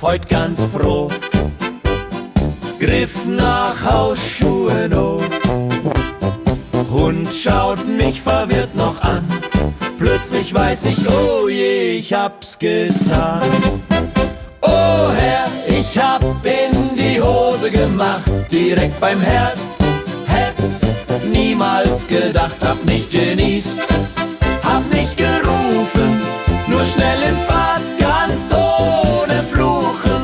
heut ganz froh. Griff nach Hausschuhen, oh. Hund schaut mich verwirrt noch an. Plötzlich weiß ich, oh je, ich hab's getan. Oh Herr, ich hab in die Hose gemacht, direkt beim Herd. Hätt's niemals gedacht, hab nicht genießt, hab nicht gerufen, nur schnell ins Bad, ganz ohne Fluchen.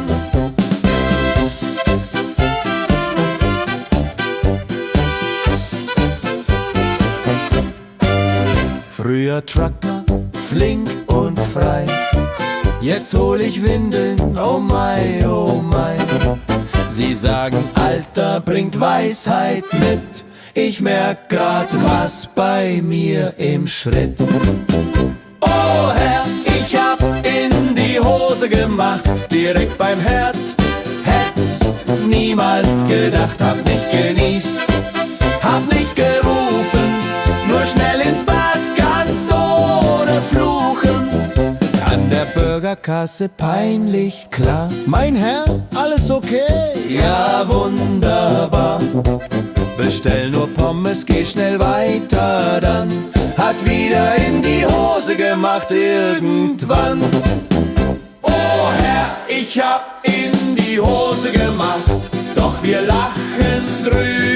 Früher Trucker, flink und frei, jetzt hol ich Windeln, oh mein, oh mein. Sie sagen, Alter bringt Weisheit mit, ich merk grad was bei mir im Schritt. Oh Herr, ich hab in die Hose gemacht, direkt beim Herd. Hätt's niemals gedacht, hab nicht genießt, hab nicht gerufen, nur schnell ins Bad, ganz ohne Fluchen. An der Bürgerkasse peinlich klar, mein Herr, alles okay? Ja, wunderbar. Bestell nur Pommes, geh schnell weiter dann. Hat wieder in die Hose gemacht irgendwann. Oh Herr, ich hab in die Hose gemacht, doch wir lachen drüber.